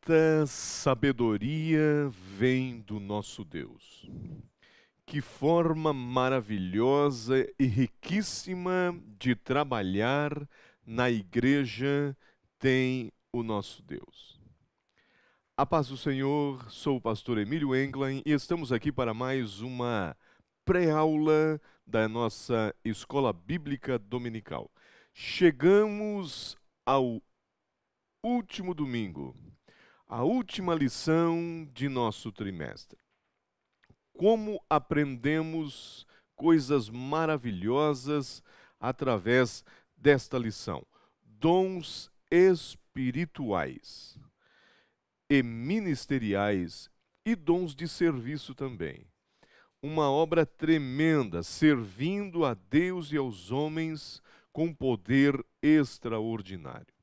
Quanta sabedoria vem do nosso Deus. Que forma maravilhosa e riquíssima de trabalhar na igreja tem o nosso Deus. A paz do Senhor, sou o pastor Emílio Englen e estamos aqui para mais uma pré-aula da nossa Escola Bíblica Dominical. Chegamos ao último domingo, a última lição de nosso trimestre. Como aprendemos coisas maravilhosas através desta lição? Dons espirituais e ministeriais e dons de serviço também. Uma obra tremenda, servindo a Deus e aos homens com poder extraordinário.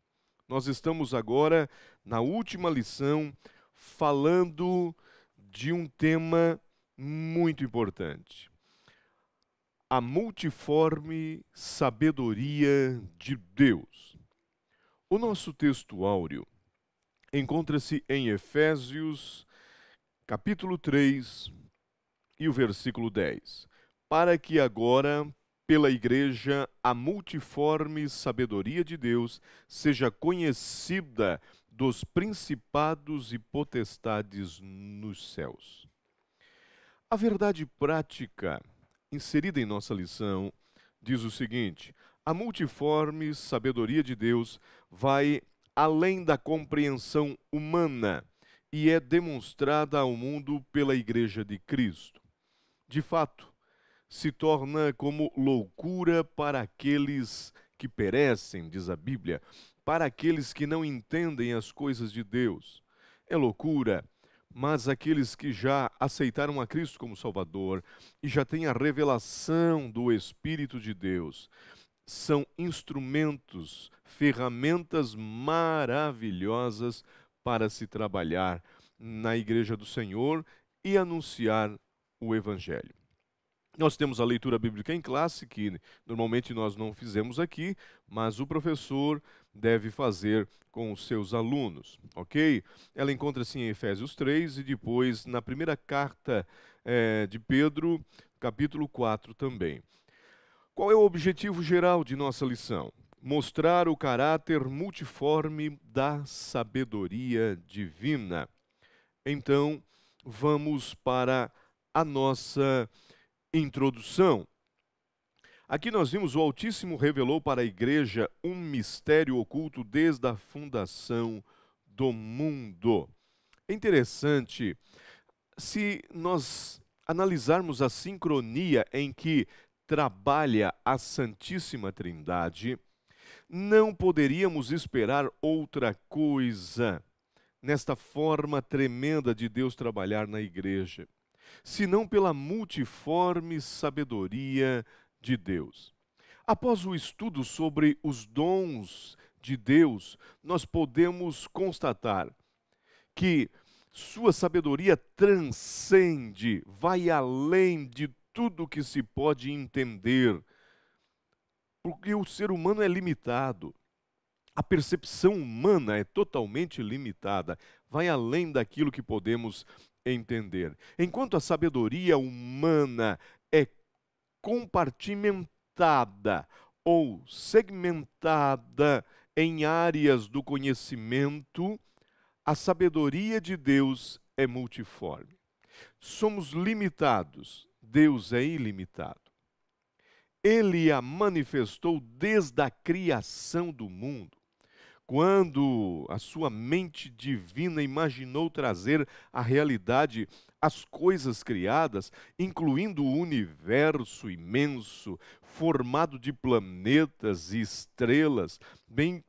Nós estamos agora na última lição falando de um tema muito importante: a multiforme sabedoria de Deus. O nosso texto áureo encontra-se em Efésios, capítulo 3, e o versículo 10. Para que agora, pela igreja, a multiforme sabedoria de Deus seja conhecida dos principados e potestades nos céus. A verdade prática inserida em nossa lição diz o seguinte: a multiforme sabedoria de Deus vai além da compreensão humana e é demonstrada ao mundo pela igreja de Cristo. De fato, se torna como loucura para aqueles que perecem, diz a Bíblia, para aqueles que não entendem as coisas de Deus. É loucura, mas aqueles que já aceitaram a Cristo como Salvador e já têm a revelação do Espírito de Deus, são instrumentos, ferramentas maravilhosas para se trabalhar na igreja do Senhor e anunciar o Evangelho. Nós temos a leitura bíblica em classe, que normalmente nós não fizemos aqui, mas o professor deve fazer com os seus alunos, ok? Ela encontra-se em Efésios 3 e depois na primeira carta de Pedro, capítulo 4 também. Qual é o objetivo geral de nossa lição? Mostrar o caráter multiforme da sabedoria divina. Então, vamos para a nossa introdução. Aqui nós vimos: o Altíssimo revelou para a igreja um mistério oculto desde a fundação do mundo. É interessante, se nós analisarmos a sincronia em que trabalha a Santíssima Trindade, não poderíamos esperar outra coisa nesta forma tremenda de Deus trabalhar na igreja, senão pela multiforme sabedoria de Deus. Após o estudo sobre os dons de Deus, nós podemos constatar que sua sabedoria transcende, vai além de tudo que se pode entender, porque o ser humano é limitado. A percepção humana é totalmente limitada, vai além daquilo que podemos entender. Enquanto a sabedoria humana é compartimentada ou segmentada em áreas do conhecimento, a sabedoria de Deus é multiforme. Somos limitados, Deus é ilimitado. Ele a manifestou desde a criação do mundo, quando a sua mente divina imaginou trazer à realidade as coisas criadas, incluindo o universo imenso, formado de planetas e estrelas, bem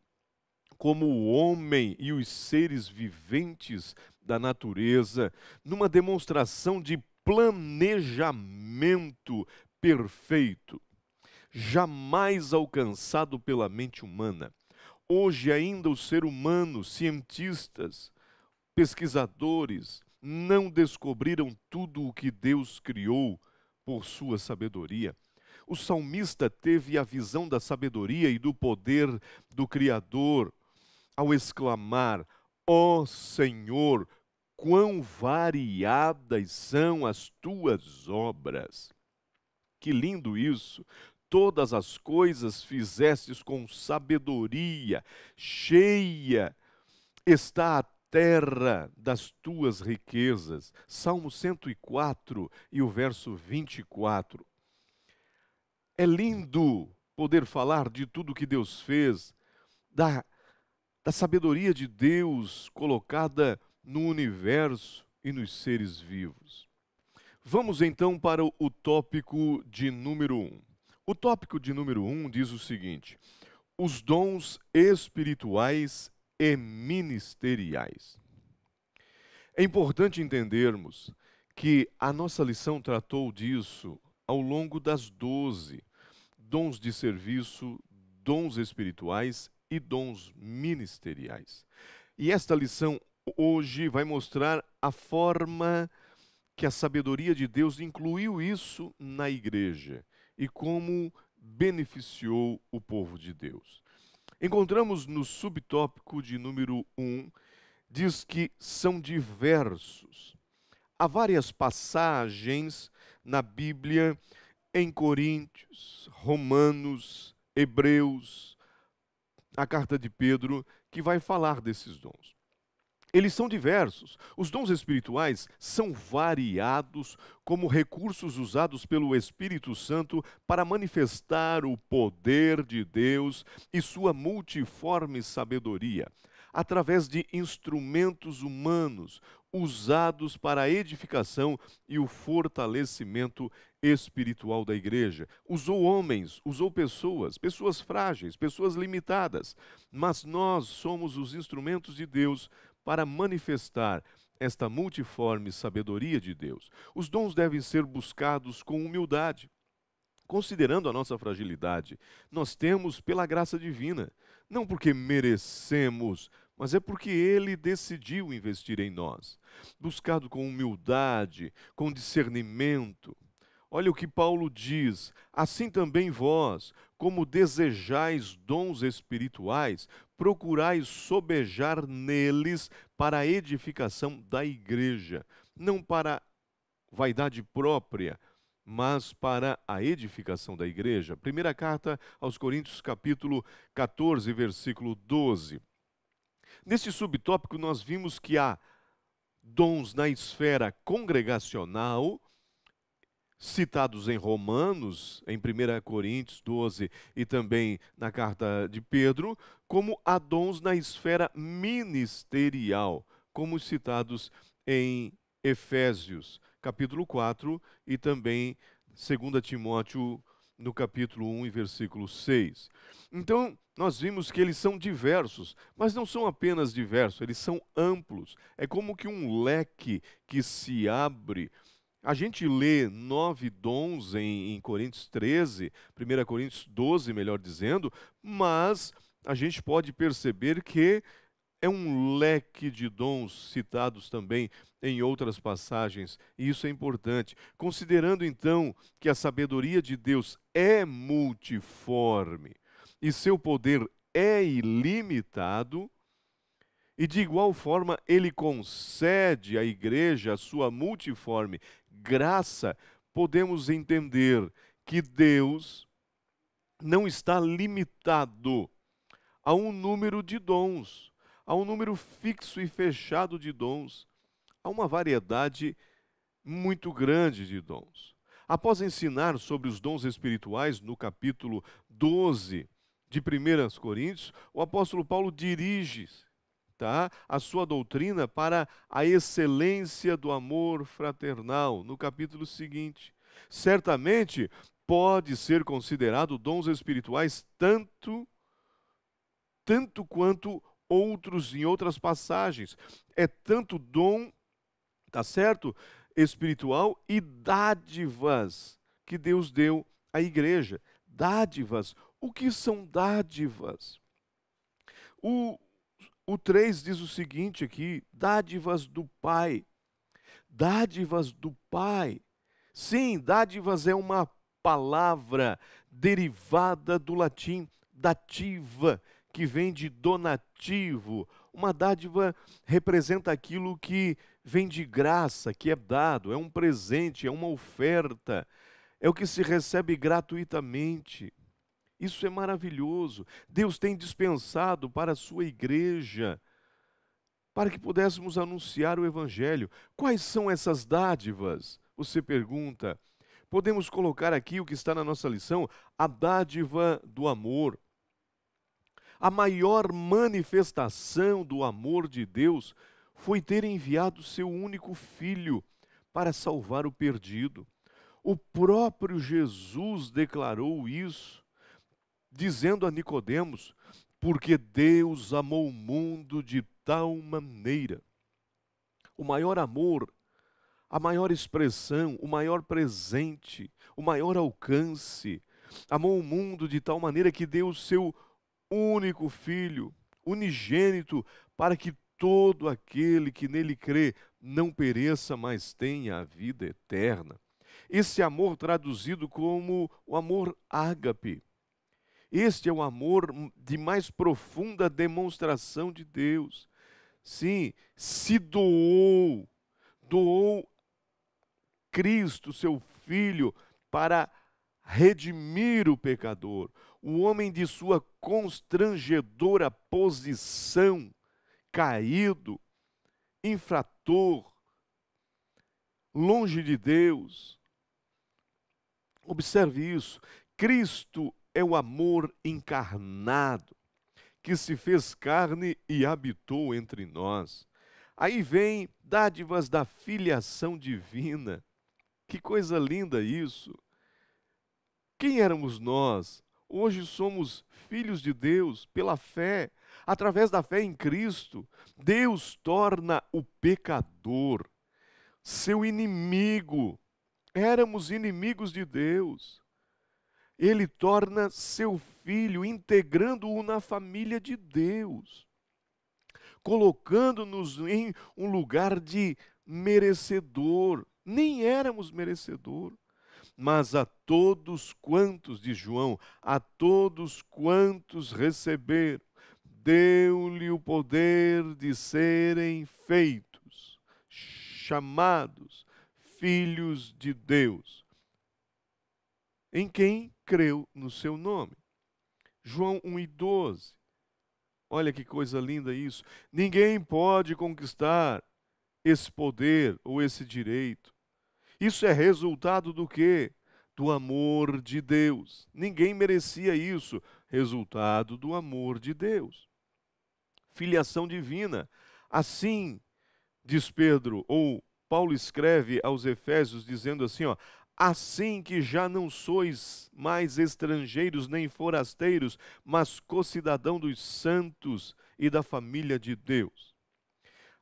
como o homem e os seres viventes da natureza, numa demonstração de planejamento perfeito, jamais alcançado pela mente humana. Hoje ainda o ser humano, cientistas, pesquisadores, não descobriram tudo o que Deus criou por sua sabedoria. O salmista teve a visão da sabedoria e do poder do Criador ao exclamar: Ó Senhor, quão variadas são as tuas obras. Que lindo isso! Todas as coisas fizestes com sabedoria, cheia está a terra das tuas riquezas. Salmo 104 e o verso 24. É lindo poder falar de tudo que Deus fez, da sabedoria de Deus colocada no universo e nos seres vivos. Vamos então para o tópico de número 1. O tópico de número 1 diz o seguinte: os dons espirituais e ministeriais. É importante entendermos que a nossa lição tratou disso ao longo das 12, dons de serviço, dons espirituais e dons ministeriais. E esta lição hoje vai mostrar a forma que a sabedoria de Deus incluiu isso na igreja e como beneficiou o povo de Deus. Encontramos no subtópico de número 1, diz que são diversos. Há várias passagens na Bíblia, em Coríntios, Romanos, Hebreus, a carta de Pedro, que vai falar desses dons. Eles são diversos. Os dons espirituais são variados como recursos usados pelo Espírito Santo para manifestar o poder de Deus e sua multiforme sabedoria, através de instrumentos humanos usados para a edificação e o fortalecimento espiritual da igreja. Usou homens, usou pessoas, pessoas frágeis, pessoas limitadas, mas nós somos os instrumentos de Deus para manifestar esta multiforme sabedoria de Deus. Os dons devem ser buscados com humildade. Considerando a nossa fragilidade, nós temos pela graça divina, não porque merecemos, mas é porque Ele decidiu investir em nós. Buscado com humildade, com discernimento. Olha o que Paulo diz: assim também vós, como desejais dons espirituais, procurais sobejar neles para a edificação da igreja, não para vaidade própria, mas para a edificação da igreja. Primeira carta aos Coríntios, capítulo 14, versículo 12. Neste subtópico nós vimos que há dons na esfera congregacional, citados em Romanos, em 1 Coríntios 12 e também na carta de Pedro, como há dons na esfera ministerial, como citados em Efésios, capítulo 4 e também 2 Timóteo, no capítulo 1 e versículo 6. Então, nós vimos que eles são diversos, mas não são apenas diversos, eles são amplos. É como que um leque que se abre. A gente lê 9 dons em Coríntios 13, 1 Coríntios 12, melhor dizendo, mas a gente pode perceber que é um leque de dons citados também em outras passagens, e isso é importante. Considerando então que a sabedoria de Deus é multiforme e seu poder é ilimitado, e de igual forma ele concede à igreja a sua multiforme graça, podemos entender que Deus não está limitado a um número de dons, a um número fixo e fechado de dons. Há uma variedade muito grande de dons. Após ensinar sobre os dons espirituais no capítulo 12 de 1 Coríntios, o apóstolo Paulo dirige a sua doutrina para a excelência do amor fraternal, no capítulo seguinte. Certamente pode ser considerado dons espirituais tanto quanto outros em outras passagens. É tanto dom, tá certo? Espiritual e dádivas que Deus deu à igreja. Dádivas. O que são dádivas? O 3 diz o seguinte aqui: dádivas do Pai. Dádivas do Pai. Sim, dádivas é uma palavra derivada do latim dativa, que vem de donativo, Uma dádiva representa aquilo que vem de graça, que é dado, é um presente, é uma oferta, é o que se recebe gratuitamente. Isso é maravilhoso. Deus tem dispensado para a sua igreja, para que pudéssemos anunciar o Evangelho. Quais são essas dádivas? Você pergunta. Podemos colocar aqui o que está na nossa lição, a dádiva do amor. A maior manifestação do amor de Deus foi ter enviado seu único filho para salvar o perdido. O próprio Jesus declarou isso, dizendo a Nicodemos: porque Deus amou o mundo de tal maneira. O maior amor, a maior expressão, o maior presente, o maior alcance, amou o mundo de tal maneira que deu o seu único filho, unigênito, para que todo aquele que nele crê não pereça, mas tenha a vida eterna. Esse amor traduzido como o amor ágape. Este é o amor de mais profunda demonstração de Deus. Sim, se doou Cristo, seu Filho, para redimir o pecador, o homem de sua constrangedora posição, caído, infrator, longe de Deus. Observe isso. Cristo é o amor encarnado, que se fez carne e habitou entre nós. Aí vem dádivas da filiação divina. Que coisa linda isso! Quem éramos nós? Hoje somos filhos de Deus pela fé. Através da fé em Cristo, Deus torna o pecador seu inimigo. Éramos inimigos de Deus. Ele torna seu filho, integrando-o na família de Deus, colocando-nos em um lugar de merecedor. Nem éramos merecedor, mas a todos quantos, diz João, a todos quantos receberam, deu-lhe o poder de serem feitos, chamados filhos de Deus, em quem creu no seu nome. João 1:12. Olha que coisa linda isso. Ninguém pode conquistar esse poder ou esse direito. Isso é resultado do quê? Do amor de Deus. Ninguém merecia isso. Resultado do amor de Deus. Filiação divina. Assim, diz Pedro, ou Paulo escreve aos Efésios dizendo assim, ó: assim que já não sois mais estrangeiros nem forasteiros, mas co-cidadão dos santos e da família de Deus.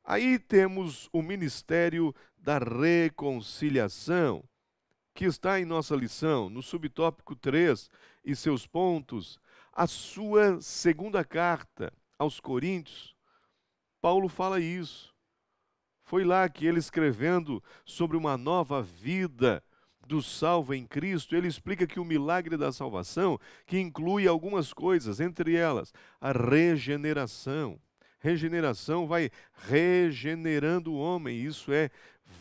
Aí temos o ministério da reconciliação, que está em nossa lição, no subtópico 3 e seus pontos, a sua segunda carta aos Coríntios. Paulo fala isso. Foi lá que ele, escrevendo sobre uma nova vida do salvo em Cristo, ele explica que o milagre da salvação, que inclui algumas coisas, entre elas a regeneração. Regeneração vai regenerando o homem, isso é,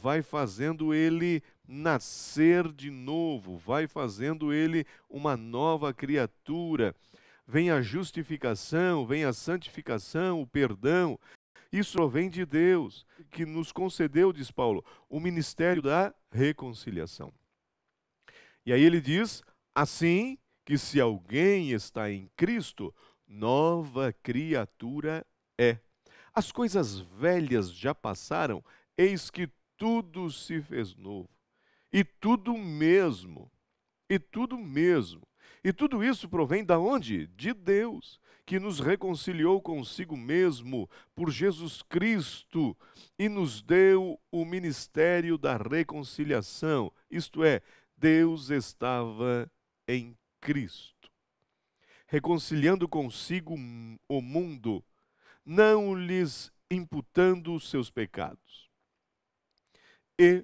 vai fazendo ele nascer de novo, vai fazendo ele uma nova criatura. Vem a justificação, vem a santificação, o perdão. Isso provém de Deus, que nos concedeu, diz Paulo, o ministério da reconciliação. E aí ele diz, assim que se alguém está em Cristo, nova criatura é. As coisas velhas já passaram, eis que tudo se fez novo. E tudo mesmo, e tudo mesmo. E tudo isso provém da onde? De Deus, que nos reconciliou consigo mesmo por Jesus Cristo e nos deu o ministério da reconciliação. Isto é, Deus estava em Cristo, reconciliando consigo o mundo, não lhes imputando os seus pecados. E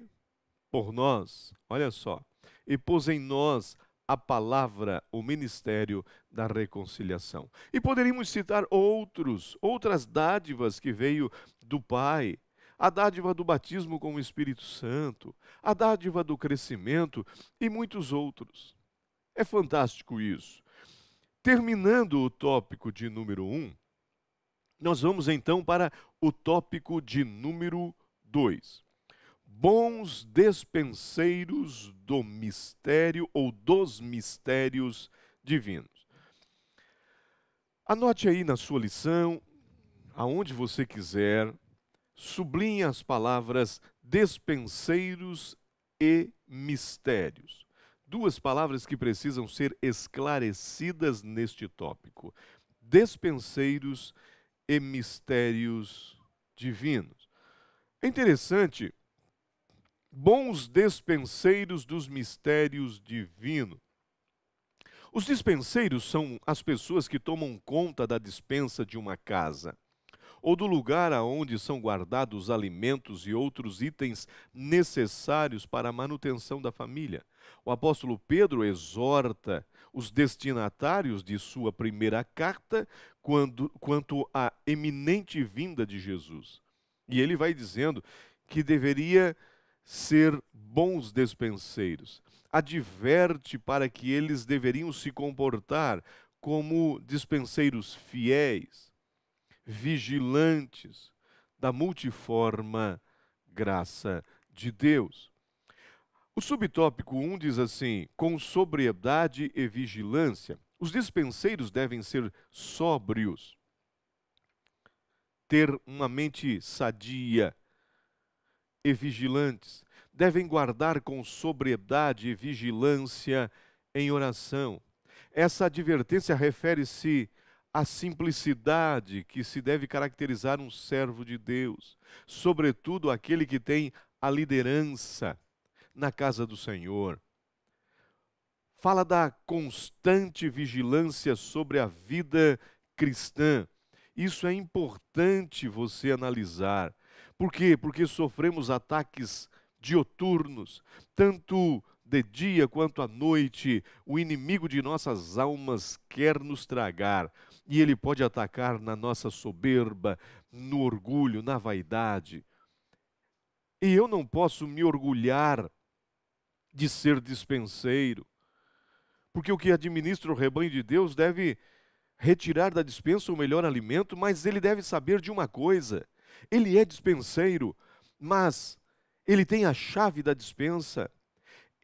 por nós, olha só, e pôs em nós a palavra, o ministério da reconciliação. E poderíamos citar outras dádivas que veio do Pai, a dádiva do batismo com o Espírito Santo, a dádiva do crescimento e muitos outros. É fantástico isso. Terminando o tópico de número 1, nós vamos então para o tópico de número 2. Bons despenseiros do mistério ou dos mistérios divinos. Anote aí na sua lição, aonde você quiser, sublinhe as palavras despenseiros e mistérios. Duas palavras que precisam ser esclarecidas neste tópico. Despenseiros e mistérios divinos. É interessante, bons despenseiros dos mistérios divinos. Os dispenseiros são as pessoas que tomam conta da despensa de uma casa, ou do lugar aonde são guardados alimentos e outros itens necessários para a manutenção da família. O apóstolo Pedro exorta os destinatários de sua primeira carta quanto à eminente vinda de Jesus. E ele vai dizendo que deveria ser bons despenseiros. Adverte para que eles deveriam se comportar como dispenseiros fiéis, vigilantes da multiforme graça de Deus. O subtópico 1 diz assim: com sobriedade e vigilância. Os dispenseiros devem ser sóbrios, ter uma mente sadia e vigilantes. Devem guardar com sobriedade e vigilância em oração. Essa advertência refere-se à simplicidade que se deve caracterizar um servo de Deus, sobretudo aquele que tem a liderança na casa do Senhor. Fala da constante vigilância sobre a vida cristã. Isso é importante você analisar. Por quê? Porque sofremos ataques dioturnos, tanto de dia quanto à noite. O inimigo de nossas almas quer nos tragar, e ele pode atacar na nossa soberba, no orgulho, na vaidade. E eu não posso me orgulhar de ser dispenseiro, porque o que administra o rebanho de Deus deve retirar da dispensa o melhor alimento, mas ele deve saber de uma coisa: ele é dispenseiro, mas ele tem a chave da dispensa,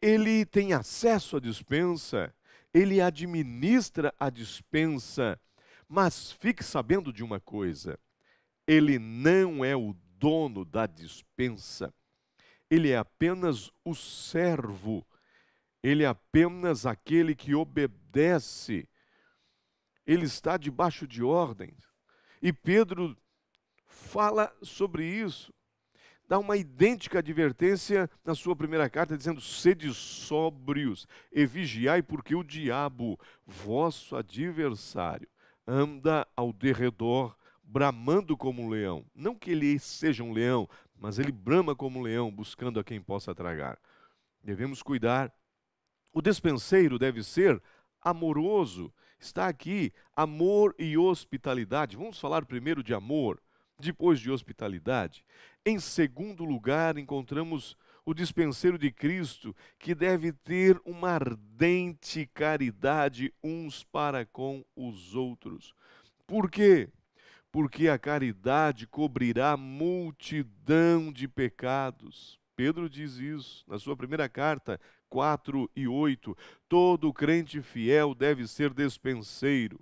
ele tem acesso à dispensa, ele administra a dispensa, mas fique sabendo de uma coisa: ele não é o dono da dispensa, ele é apenas o servo, ele é apenas aquele que obedece, ele está debaixo de ordens. E Pedro fala sobre isso, dá uma idêntica advertência na sua primeira carta, dizendo: sede sóbrios e vigiai, porque o diabo, vosso adversário, anda ao derredor, bramando como um leão. Não que ele seja um leão, mas ele brama como um leão, buscando a quem possa tragar. Devemos cuidar. O despenseiro deve ser amoroso. Está aqui, amor e hospitalidade. Vamos falar primeiro de amor, depois de hospitalidade. Em segundo lugar, encontramos o dispenseiro de Cristo, que deve ter uma ardente caridade uns para com os outros. Por quê? Porque a caridade cobrirá multidão de pecados. Pedro diz isso na sua primeira carta, 4:8. Todo crente fiel deve ser despenseiro.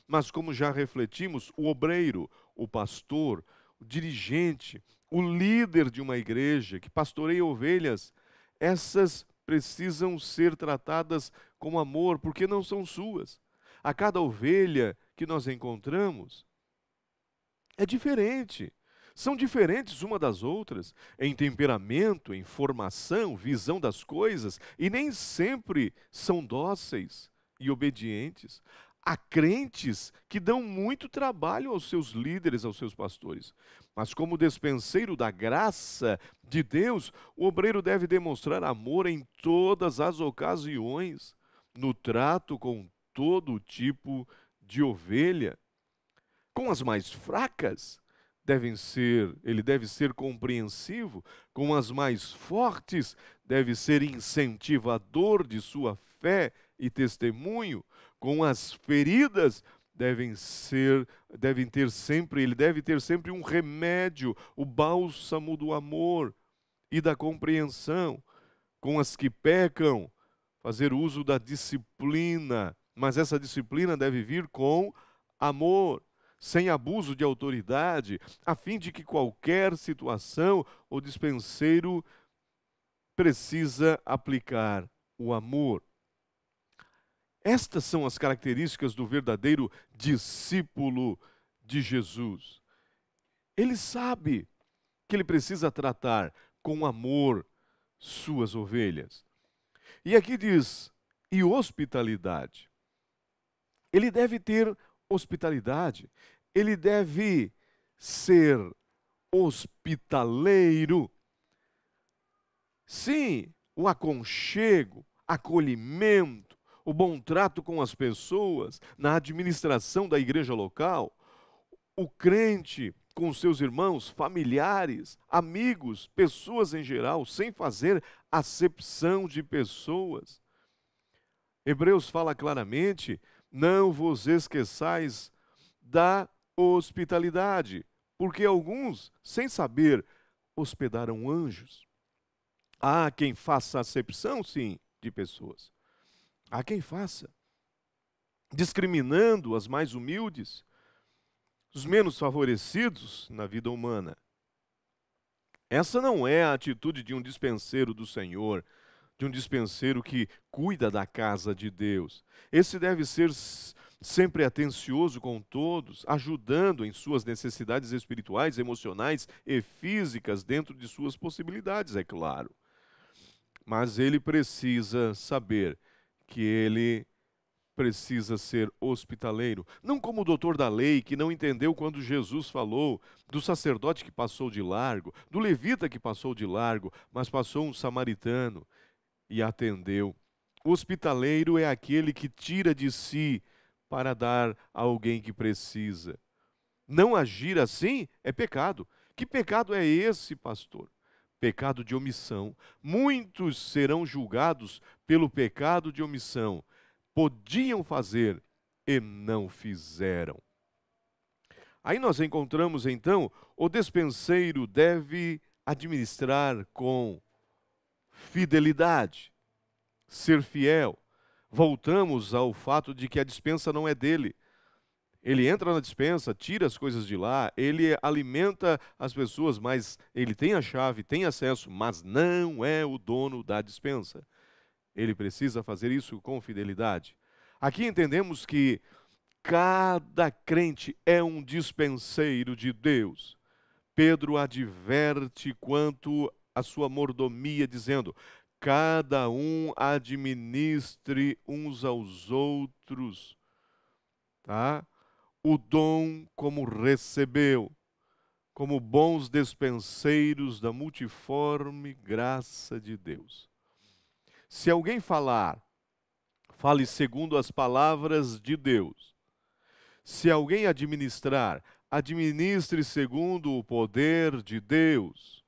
Mas como já refletimos, o obreiro, o pastor, o dirigente, o líder de uma igreja que pastoreia ovelhas, essas precisam ser tratadas com amor, porque não são suas. A cada ovelha que nós encontramos é diferente. São diferentes uma das outras, em temperamento, em formação, visão das coisas, e nem sempre são dóceis e obedientes. Há crentes que dão muito trabalho aos seus líderes, aos seus pastores. Mas como despenseiro da graça de Deus, o obreiro deve demonstrar amor em todas as ocasiões, no trato com todo tipo de ovelha. Com as mais fracas, ele deve ser compreensivo. Com as mais fortes, deve ser incentivador de sua fé e testemunho. Com as feridas, ele deve ter sempre um remédio, o bálsamo do amor e da compreensão. Com as que pecam, fazer uso da disciplina, mas essa disciplina deve vir com amor, sem abuso de autoridade, a fim de que qualquer situação o dispenseiro precisa aplicar o amor. Estas são as características do verdadeiro discípulo de Jesus. Ele sabe que ele precisa tratar com amor suas ovelhas. E aqui diz, e hospitalidade. Ele deve ter hospitalidade, ele deve ser hospitaleiro. Sim, o aconchego, acolhimento, o bom trato com as pessoas, na administração da igreja local, o crente com seus irmãos, familiares, amigos, pessoas em geral, sem fazer acepção de pessoas. Hebreus fala claramente, não vos esqueçais da hospitalidade, porque alguns, sem saber, hospedaram anjos. Há quem faça acepção, sim, de pessoas. Há quem faça, discriminando as mais humildes, os menos favorecidos na vida humana. Essa não é a atitude de um dispenseiro do Senhor, de um dispenseiro que cuida da casa de Deus. Esse deve ser sempre atencioso com todos, ajudando em suas necessidades espirituais, emocionais e físicas, dentro de suas possibilidades, é claro. Mas ele precisa saber que ele precisa ser hospitaleiro. Não como o doutor da lei, que não entendeu quando Jesus falou do sacerdote que passou de largo, do levita que passou de largo, mas passou um samaritano e atendeu. O hospitaleiro é aquele que tira de si para dar a alguém que precisa. Não agir assim é pecado. Que pecado é esse, pastor? Pecado de omissão. Muitos serão julgados pelo pecado de omissão. Podiam fazer e não fizeram. Aí nós encontramos então, o despenseiro deve administrar com fidelidade, ser fiel. Voltamos ao fato de que a despensa não é dele. Ele entra na despensa, tira as coisas de lá, ele alimenta as pessoas, mas ele tem a chave, tem acesso, mas não é o dono da despensa. Ele precisa fazer isso com fidelidade. Aqui entendemos que cada crente é um dispenseiro de Deus. Pedro adverte quanto à sua mordomia, dizendo: cada um administre uns aos outros, tá? O dom como recebeu, como bons despenseiros da multiforme graça de Deus. Se alguém falar, fale segundo as palavras de Deus. Se alguém administrar, administre segundo o poder de Deus,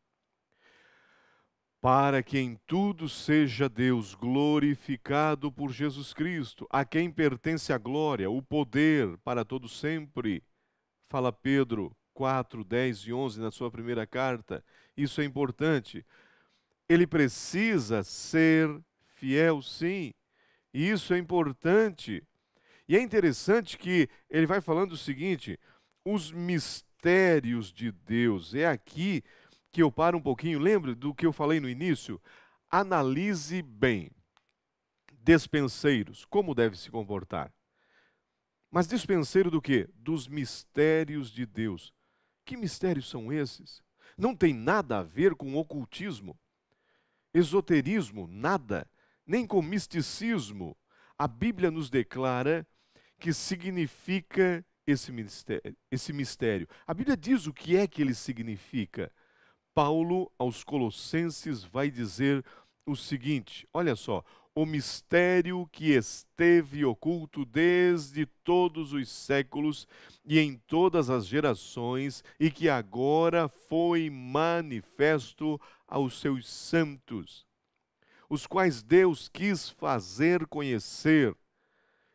para que em tudo seja Deus glorificado por Jesus Cristo, a quem pertence a glória, o poder para todo sempre. Fala Pedro 4, 10 e 11 na sua primeira carta. Isso é importante. Ele precisa ser fiel, sim. E isso é importante. E é interessante que ele vai falando o seguinte: os mistérios de Deus. É aqui que eu paro um pouquinho. Lembra do que eu falei no início? Analise bem. Despenseiros, como deve se comportar? Mas dispenseiro do quê? Dos mistérios de Deus. Que mistérios são esses? Não tem nada a ver com ocultismo, esoterismo, nada, nem com misticismo. A Bíblia nos declara que significa esse mistério. A Bíblia diz o que é que ele significa. Paulo, aos Colossenses, vai dizer o seguinte, olha só: o mistério que esteve oculto desde todos os séculos e em todas as gerações, e que agora foi manifesto aos seus santos, os quais Deus quis fazer conhecer.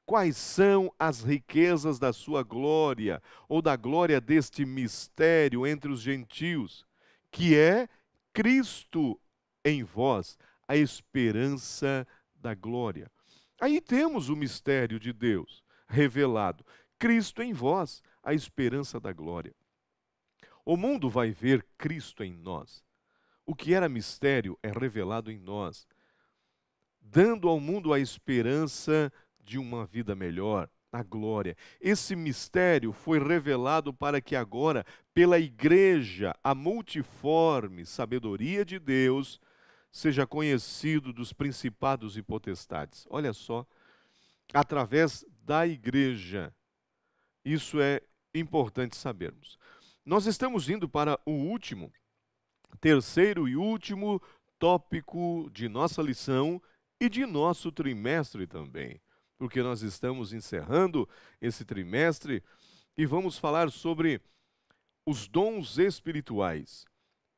Quais são as riquezas da sua glória, ou da glória deste mistério entre os gentios, que é Cristo em vós, a esperança da glória. Aí temos o mistério de Deus revelado. Cristo em vós, a esperança da glória. O mundo vai ver Cristo em nós. O que era mistério é revelado em nós, dando ao mundo a esperança de uma vida melhor, a glória. Esse mistério foi revelado para que agora, pela igreja, a multiforme sabedoria de Deus seja conhecido dos principados e potestades. Olha só, através da igreja. Isso é importante sabermos. Nós estamos indo para o último, terceiro e último tópico de nossa lição e de nosso trimestre também, porque nós estamos encerrando esse trimestre e vamos falar sobre os dons espirituais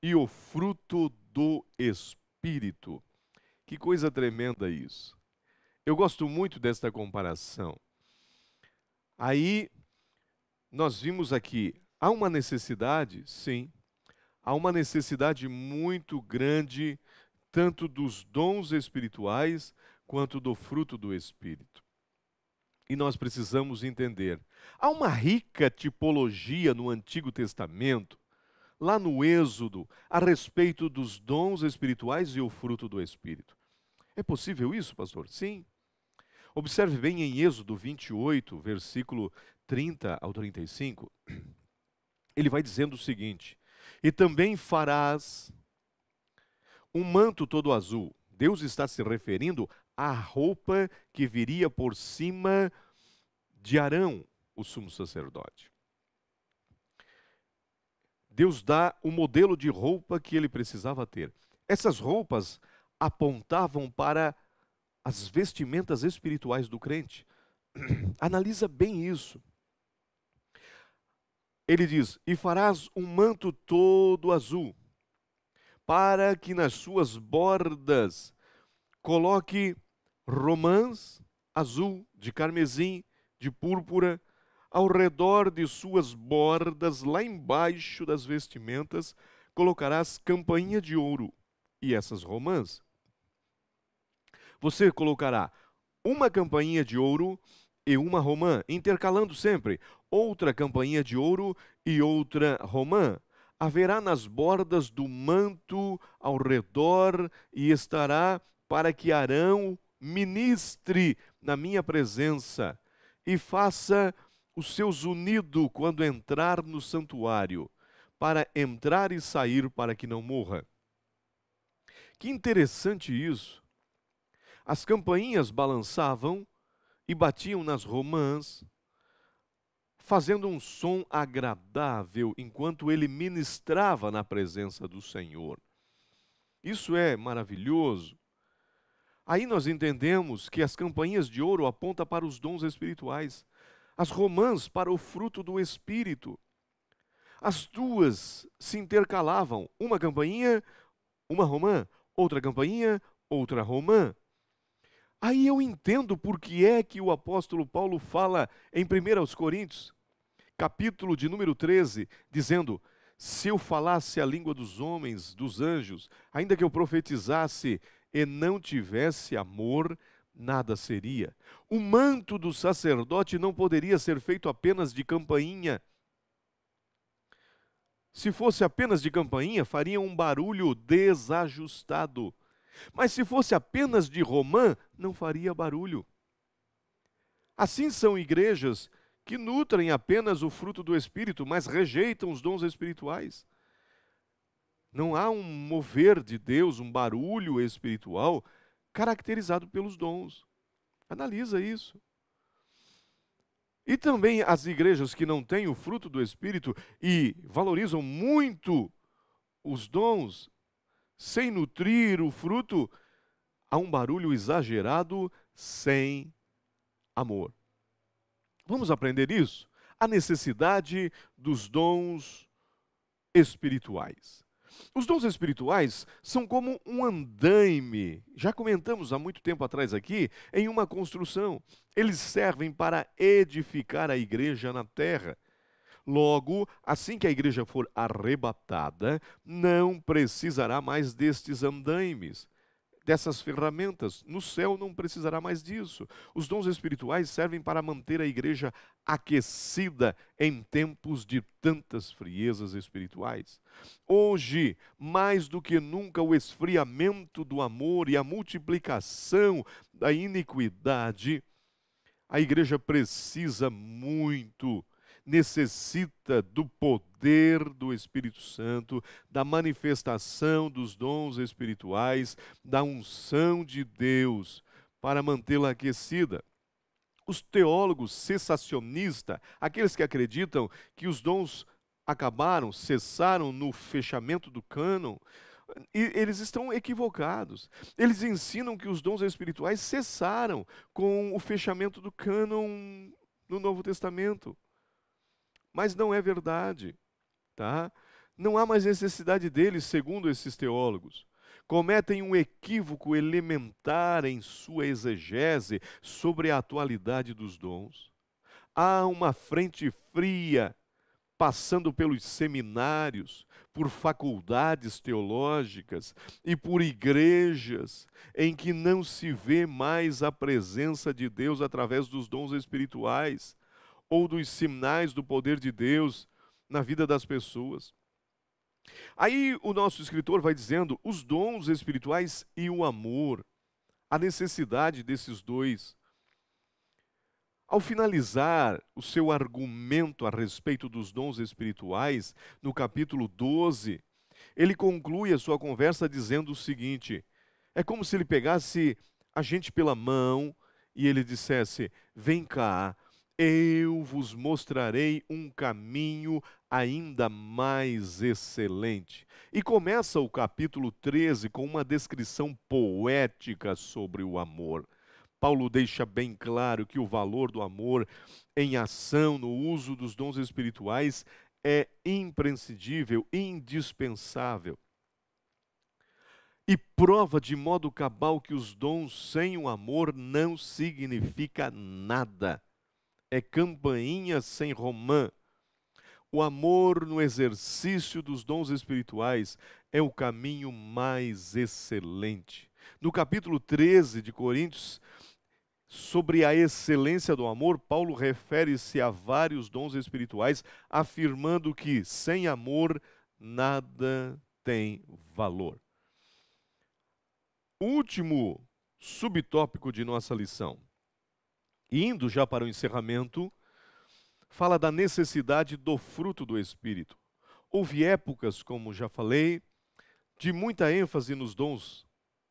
e o fruto do Espírito. Que coisa tremenda isso. Eu gosto muito desta comparação. Aí, nós vimos aqui, há uma necessidade, sim, há uma necessidade muito grande, tanto dos dons espirituais, quanto do fruto do Espírito. E nós precisamos entender. Há uma rica tipologia no Antigo Testamento, lá no Êxodo, a respeito dos dons espirituais e o fruto do Espírito. É possível isso, pastor? Sim. Observe bem em Êxodo 28, versículo 30 ao 35. Ele vai dizendo o seguinte: e também farás um manto todo azul. Deus está se referindo à roupa que viria por cima de Arão, o sumo sacerdote. Deus dá o modelo de roupa que ele precisava ter. Essas roupas apontavam para as vestimentas espirituais do crente. Analisa bem isso. Ele diz: e farás um manto todo azul, para que nas suas bordas coloque romãs azul, de carmesim, de púrpura. Ao redor de suas bordas, lá embaixo das vestimentas, colocarás campainha de ouro. E essas romãs, você colocará uma campainha de ouro e uma romã, intercalando sempre, outra campainha de ouro e outra romã. Haverá nas bordas do manto ao redor, e estará para que Arão ministre na minha presença e faça os seus unidos quando entrar no santuário, para entrar e sair, para que não morra. Que interessante isso. As campainhas balançavam e batiam nas romãs, fazendo um som agradável enquanto ele ministrava na presença do Senhor. Isso é maravilhoso. Aí nós entendemos que as campainhas de ouro apontam para os dons espirituais, as romãs para o fruto do Espírito. As duas se intercalavam, uma campainha, uma romã, outra campainha, outra romã. Aí eu entendo por que é que o apóstolo Paulo fala em 1 Coríntios, capítulo de número 13, dizendo: se eu falasse a língua dos homens, dos anjos, ainda que eu profetizasse e não tivesse amor, nada seria. O manto do sacerdote não poderia ser feito apenas de campainha. Se fosse apenas de campainha, faria um barulho desajustado. Mas se fosse apenas de romã, não faria barulho. Assim são igrejas que nutrem apenas o fruto do Espírito, mas rejeitam os dons espirituais. Não há um mover de Deus, um barulho espiritual caracterizado pelos dons. Analisa isso. E também as igrejas que não têm o fruto do Espírito e valorizam muito os dons, sem nutrir o fruto, Há um barulho exagerado sem amor. Vamos aprender isso? A necessidade dos dons espirituais. Os dons espirituais são como um andaime, já comentamos há muito tempo atrás aqui, em uma construção. Eles servem para edificar a igreja na terra. Logo, assim que a igreja for arrebatada, não precisará mais destes andaimes, dessas ferramentas. No céu não precisará mais disso. Os dons espirituais servem para manter a igreja aquecida em tempos de tantas friezas espirituais. Hoje, mais do que nunca, o esfriamento do amor e a multiplicação da iniquidade, a igreja precisa muito, necessita do poder do Espírito Santo, da manifestação dos dons espirituais, da unção de Deus para mantê-la aquecida. Os teólogos cessacionistas, aqueles que acreditam que os dons acabaram, cessaram no fechamento do cânon, eles estão equivocados. Eles ensinam que os dons espirituais cessaram com o fechamento do cânon no Novo Testamento. Mas não é verdade, tá? Não há mais necessidade deles, segundo esses teólogos. Cometem um equívoco elementar em sua exegese sobre a atualidade dos dons. Há uma frente fria passando pelos seminários, por faculdades teológicas e por igrejas em que não se vê mais a presença de Deus através dos dons espirituais ou dos sinais do poder de Deus na vida das pessoas. Aí o nosso escritor vai dizendo os dons espirituais e o amor, a necessidade desses dois. Ao finalizar o seu argumento a respeito dos dons espirituais, no capítulo 12, ele conclui a sua conversa dizendo o seguinte: é como se ele pegasse a gente pela mão e ele dissesse: vem cá, eu vos mostrarei um caminho ainda mais excelente. E começa o capítulo 13 com uma descrição poética sobre o amor. Paulo deixa bem claro que o valor do amor em ação, no uso dos dons espirituais, é imprescindível, indispensável. E prova de modo cabal que os dons sem o amor não significa nada. É campainha sem romã. O amor no exercício dos dons espirituais é o caminho mais excelente. No capítulo 13 de Coríntios, sobre a excelência do amor, Paulo refere-se a vários dons espirituais, afirmando que sem amor nada tem valor. O último subtópico de nossa lição, indo já para o encerramento, fala da necessidade do fruto do Espírito. Houve épocas, como já falei, de muita ênfase nos dons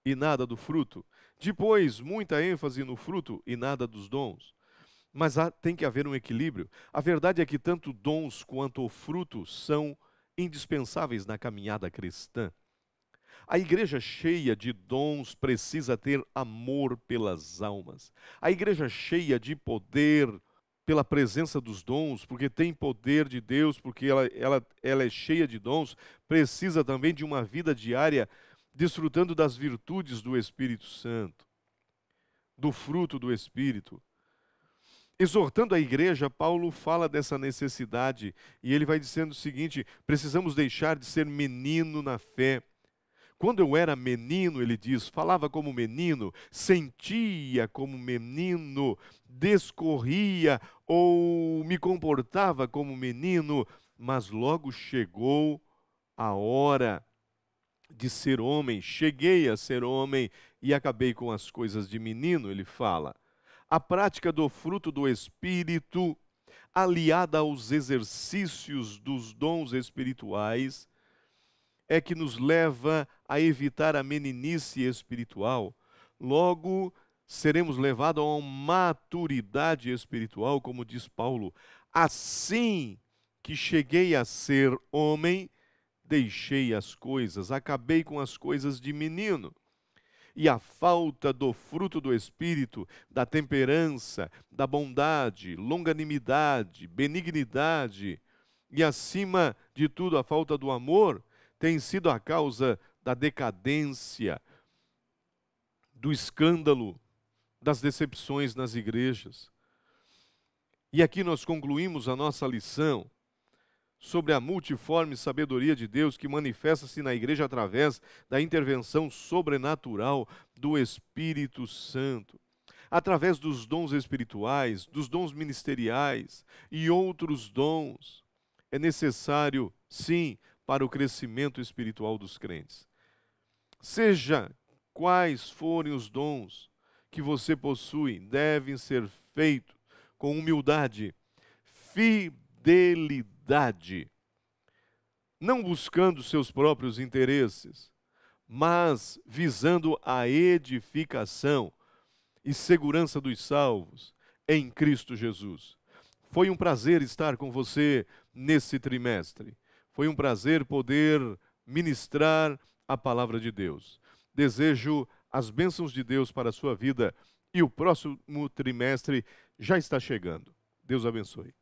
e nada do fruto. Depois, muita ênfase no fruto e nada dos dons. Mas tem que haver um equilíbrio. A verdade é que tanto dons quanto o fruto são indispensáveis na caminhada cristã. A igreja cheia de dons precisa ter amor pelas almas. A igreja cheia de poder pela presença dos dons, porque tem poder de Deus, porque ela é cheia de dons, precisa também de uma vida diária desfrutando das virtudes do Espírito Santo, do fruto do Espírito. Exortando a igreja, Paulo fala dessa necessidade e ele vai dizendo o seguinte: precisamos deixar de ser menino na fé. Quando eu era menino, ele diz, falava como menino, sentia como menino, discorria ou me comportava como menino, mas logo chegou a hora de ser homem, cheguei a ser homem e acabei com as coisas de menino, ele fala. A prática do fruto do Espírito, aliada aos exercícios dos dons espirituais, é que nos leva a evitar a meninice espiritual. Logo, seremos levados a uma maturidade espiritual, como diz Paulo. Assim que cheguei a ser homem, deixei as coisas, acabei com as coisas de menino. e a falta do fruto do Espírito, da temperança, da bondade, longanimidade, benignidade e, acima de tudo, a falta do amor, tem sido a causa da decadência, do escândalo, das decepções nas igrejas. E aqui nós concluímos a nossa lição sobre a multiforme sabedoria de Deus que manifesta-se na igreja através da intervenção sobrenatural do Espírito Santo, através dos dons espirituais, dos dons ministeriais e outros dons. É necessário, sim, para o crescimento espiritual dos crentes. Seja quais forem os dons que você possui, devem ser feitos com humildade, fidelidade, não buscando seus próprios interesses, mas visando a edificação e segurança dos salvos em Cristo Jesus. Foi um prazer estar com você nesse trimestre. Foi um prazer poder ministrar a palavra de Deus. Desejo as bênçãos de Deus para a sua vida e o próximo trimestre já está chegando. Deus abençoe.